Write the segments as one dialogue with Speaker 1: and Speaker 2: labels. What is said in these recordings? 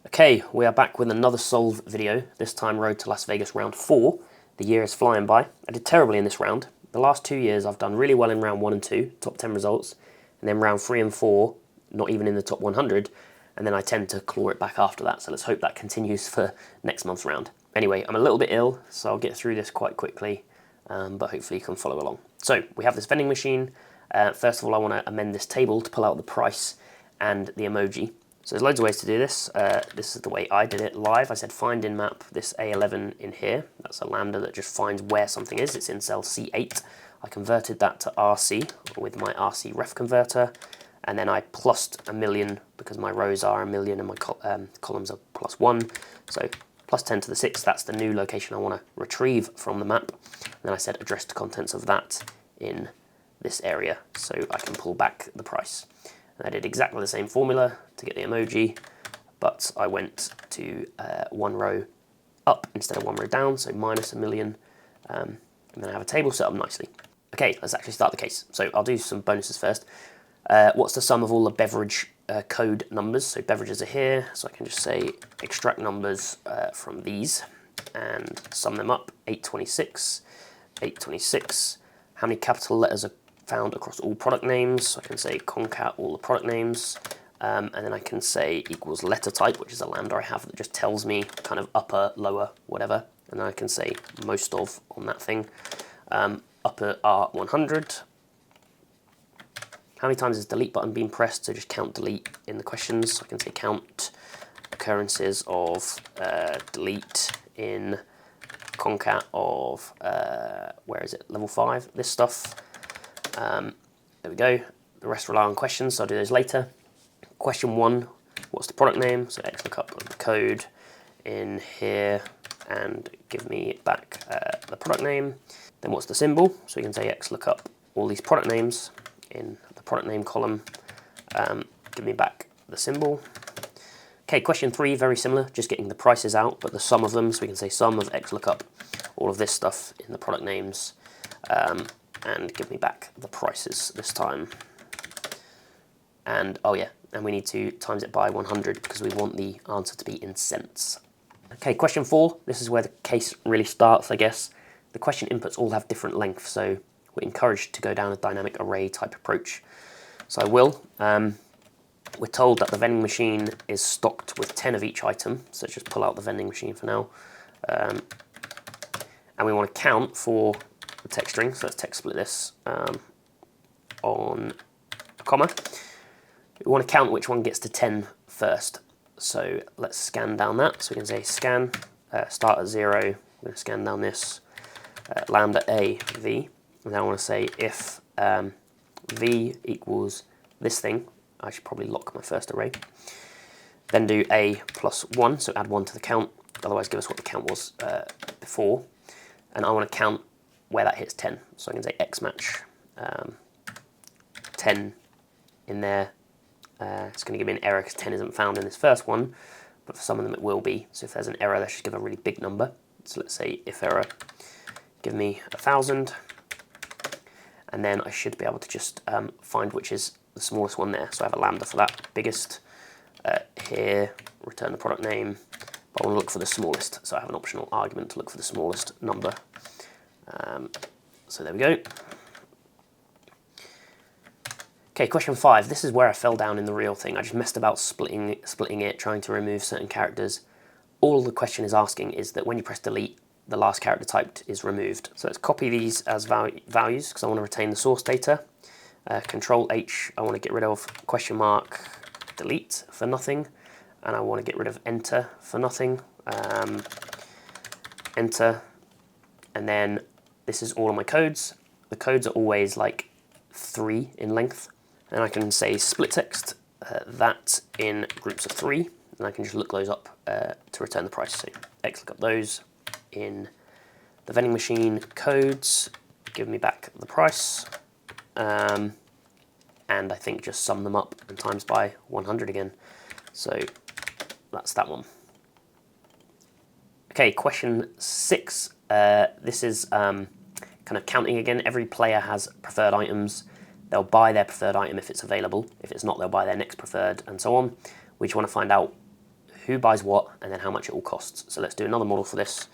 Speaker 1: Okay, we are back with another solve video, this time Road to Las Vegas round 4. The year is flying by. I did terribly in this round. The last 2 years I've done really well in round 1 and 2, top 10 results, and then round 3 and 4, not even in the top 100, and then I tend to claw it back after that, so let's hope that continues for next month's round. Anyway, I'm a little bit ill, so I'll get through this quite quickly, but hopefully you can follow along. So, we have this vending machine. First of all, I want to amend this table to pull out the price and the emoji. So there's loads of ways to do this. This is the way I did it live. I said find in map this A11 in here. That's a lambda that just finds where something is. It's in cell C8. I converted that to RC with my RC ref converter, and then I plussed a million because my rows are a million and my columns are +1. So plus 10 to the 6, that's the new location I want to retrieve from the map. And then I said address to contents of that in this area so I can pull back the price. And I did exactly the same formula to get the emoji, but I went to one row up instead of one row down, so minus a million, and then I have a table set up nicely. Okay, let's actually start the case. So I'll do some bonuses first. What's the sum of all the beverage code numbers? So beverages are here, so I can just say extract numbers from these and sum them up. 826, 826. How many capital letters are found across all product names? So I can say concat all the product names, and then I can say equals letter type, which is a lambda I have that just tells me kind of upper, lower, whatever, and then I can say most of on that thing. Upper R100. How many times has delete button been pressed? So just count delete in the questions. So I can say count occurrences of delete in concat of, where is it, level 5, this stuff. There we go. The rest rely on questions, so I'll do those later. Question 1, what's the product name? So XLOOKUP the code in here and give me back the product name. Then what's the symbol? So you can say XLOOKUP all these product names in the product name column. Give me back the symbol. Okay, question 3, very similar, just getting the prices out, but the sum of them, so we can say sum of XLOOKUP all of this stuff in the product names. And give me back the prices this time. And, oh yeah, and we need to times it by 100 because we want the answer to be in cents. Okay, question 4, this is where the case really starts, I guess. The question inputs all have different lengths, so we're encouraged to go down a dynamic array type approach. So I will. We're told that the vending machine is stocked with 10 of each item, so let's just pull out the vending machine for now. And we want to count for the text string, so let's text split this on a comma. We want to count which one gets to 10 first. So let's scan down that. So we can say scan, start at 0, we're going to scan down this, lambda a v, and then I want to say if v equals this thing, I should probably lock my first array. Then do a plus 1, so add 1 to the count, otherwise give us what the count was before. And I want to count where that hits 10. So I can say x match 10 in there. It's going to give me an error because 10 isn't found in this first one, but for some of them it will be. So if there's an error, that should give a really big number. So let's say if error, give me 1,000, and then I should be able to just find which is the smallest one there. So I have a lambda for that. Biggest here, return the product name, but I want to look for the smallest. So I have an optional argument to look for the smallest number. So there we go. Okay, question 5. This is where I fell down in the real thing. I just messed about splitting it, trying to remove certain characters. All the question is asking is that when you press delete, the last character typed is removed. So let's copy these as values because I want to retain the source data. Control H, I want to get rid of question mark delete for nothing, and I want to get rid of enter for nothing. Enter, and then this is all of my codes. The codes are always like 3 in length. And I can say split text that in groups of 3, and I can just look those up to return the price. So XLOOKUP those in the vending machine codes, give me back the price, and I think just sum them up and times by 100 again. So that's that one. Okay, question 6. This is kind of counting again. Every player has preferred items. They'll buy their preferred item if it's available. If it's not, they'll buy their next preferred, and so on. We just want to find out who buys what, and then how much it all costs. So let's do another model for this.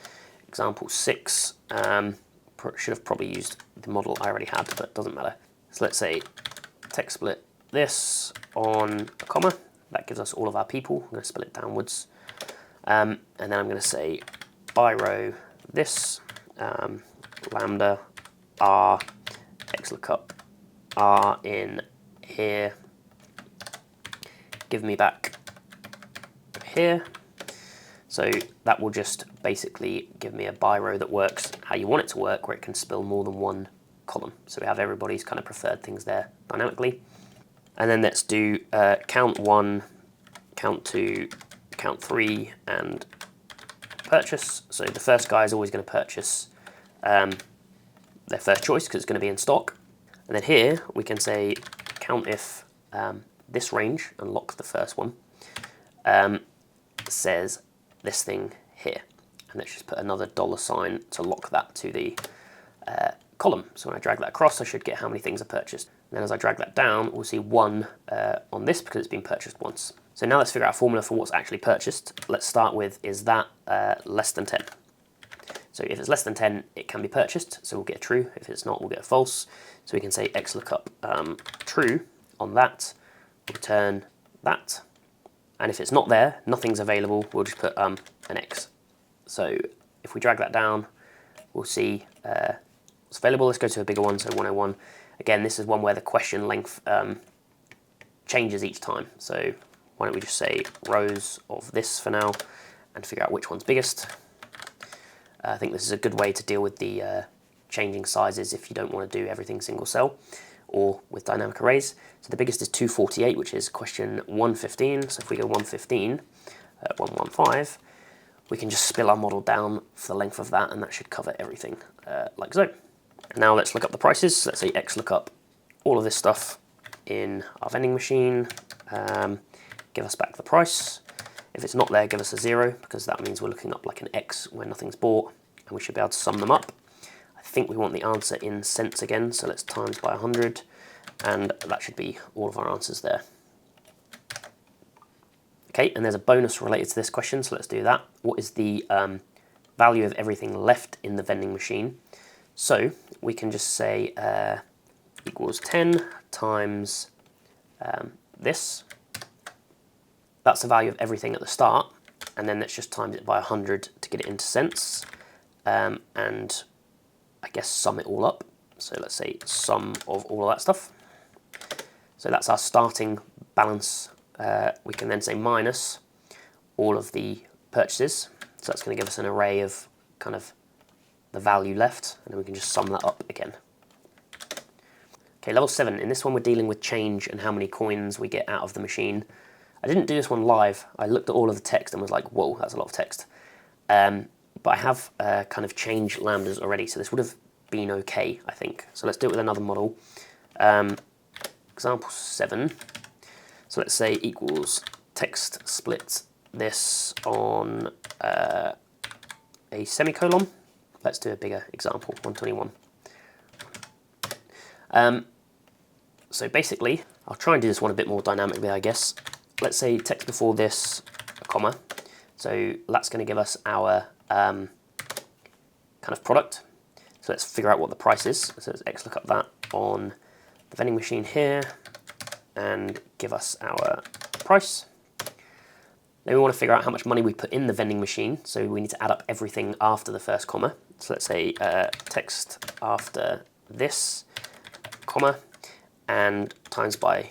Speaker 1: Example 6. Should have probably used the model I already had, but it doesn't matter. So let's say text split this on a comma. That gives us all of our people. I'm going to split it downwards. And then I'm going to say by row this, lambda r xlookup r in here, give me back here. So that will just basically give me a by row that works how you want it to work, where it can spill more than one column. So we have everybody's kind of preferred things there dynamically. And then let's do count 1, count 2, count 3, and purchase. So the first guy is always going to purchase their first choice because it's going to be in stock. And then here we can say count if this range, and lock the first one, says this thing here. And let's just put another $sign to lock that to the column. So when I drag that across, I should get how many things are purchased. And then as I drag that down, we'll see 1 on this because it's been purchased once. So now let's figure out a formula for what's actually purchased. Let's start with, is that less than 10? So if it's less than 10, it can be purchased, so we'll get a true. If it's not, we'll get a false. So we can say xlookup true on that, return that. And if it's not there, nothing's available, we'll just put an x. So if we drag that down, we'll see what's available. Let's go to a bigger one, so 101. Again, this is one where the question length changes each time. So why don't we just say rows of this for now and figure out which one's biggest. I think this is a good way to deal with the changing sizes if you don't want to do everything single cell or with dynamic arrays. So the biggest is 248, which is question 115. So if we go 115, 115, we can just spill our model down for the length of that, and that should cover everything like so. Now let's look up the prices. Let's say xlookup all of this stuff in our vending machine, give us back the price. If it's not there, give us a 0, because that means we're looking up like an x when nothing's bought, and we should be able to sum them up. I think we want the answer in cents again, so let's times by 100, and that should be all of our answers there. Okay, and there's a bonus related to this question, so let's do that. What is the value of everything left in the vending machine? So we can just say equals 10 times this. That's the value of everything at the start, and then let's just times it by 100 to get it into cents, and I guess sum it all up. So let's say sum of all of that stuff. So that's our starting balance. We can then say minus all of the purchases. So that's going to give us an array of kind of the value left, and then we can just sum that up again. Okay, level 7. In this one, we're dealing with change and how many coins we get out of the machine. I didn't do this one live. I looked at all of the text and was like, whoa, that's a lot of text. But I have kind of changed lambdas already, so this would have been okay, I think. So let's do it with another model. Example 7. So let's say equals text split this on a semicolon. Let's do a bigger example, 121. So basically, I'll try and do this one a bit more dynamically, I guess. Let's say text before this, a comma. So that's going to give us our kind of product. So let's figure out what the price is. So let's xlookup that on the vending machine here and give us our price. Then we want to figure out how much money we put in the vending machine. So we need to add up everything after the first comma. So let's say text after this, comma, and times by,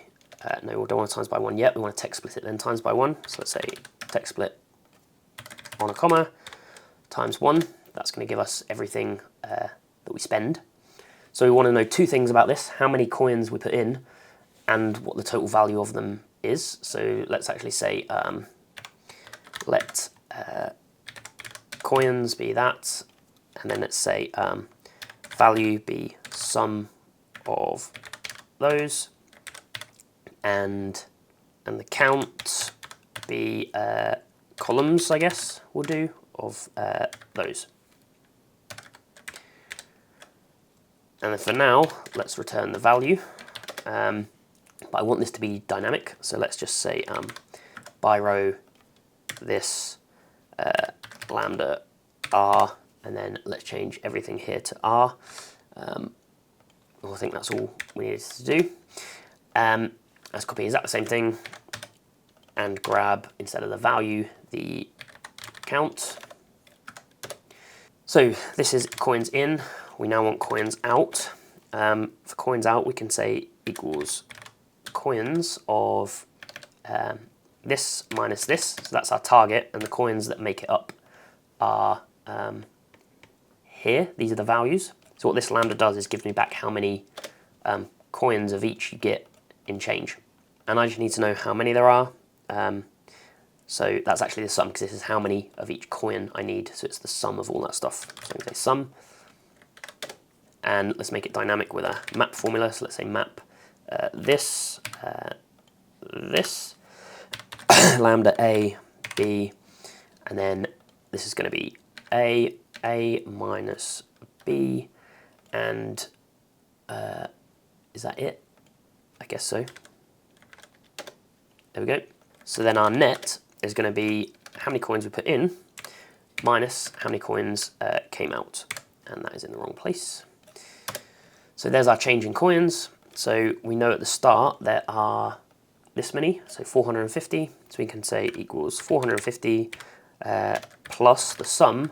Speaker 1: no, we don't want to times by 1 yet. We want to text split it then times by 1. So let's say text split on a comma times 1. That's going to give us everything that we spend. So we want to know two things about this: how many coins we put in and what the total value of them is. So let's actually say let coins be that, and then let's say value be sum of those, and the count be columns, I guess we'll do, of those. And then for now, let's return the value. But I want this to be dynamic, so let's just say by row this lambda r, and then let's change everything here to r. I think that's all we needed to do. Let's copy exactly the same thing and grab, instead of the value, the count. So this is coins in. We now want coins out. For coins out, we can say equals coins of this minus this. So that's our target, and the coins that make it up are here. These are the values. So what this lambda does is gives me back how many coins of each you get in change. And I just need to know how many there are. So that's actually the sum, because this is how many of each coin I need. So it's the sum of all that stuff. So I can say sum. And let's make it dynamic with a map formula. So let's say map this, lambda A, B, and then this is going to be A minus B, and is that it? I guess so. There we go. So then our net is going to be how many coins we put in minus how many coins came out, and that is in the wrong place. So there's our change in coins. So we know at the start there are this many, so 450. So we can say equals 450 plus the sum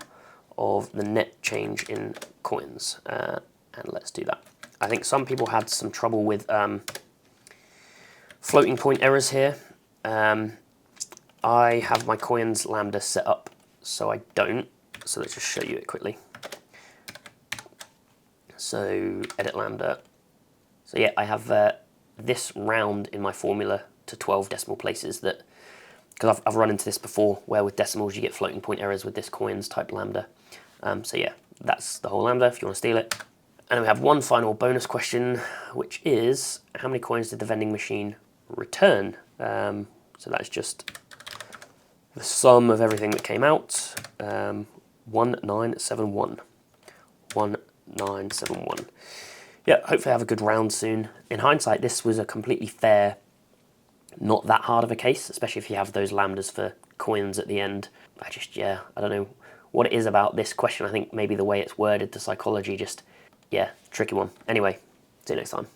Speaker 1: of the net change in coins. And let's do that. I think some people had some trouble with floating point errors here. I have my coins lambda set up so I don't. So let's just show you it quickly. So edit lambda. So yeah, I have this round in my formula to 12 decimal places, that because I've run into this before, where with decimals you get floating point errors with this coins type lambda. So yeah, that's the whole lambda if you want to steal it. And we have one final bonus question, which is how many coins did the vending machine return? So that's just the sum of everything that came out. 1971. 1971. Yeah, hopefully I have a good round soon. In hindsight, this was a completely fair, not that hard of a case, especially if you have those lambdas for coins at the end. I don't know what it is about this question. I think maybe the way it's worded, the psychology, just, yeah, tricky one. Anyway, see you next time.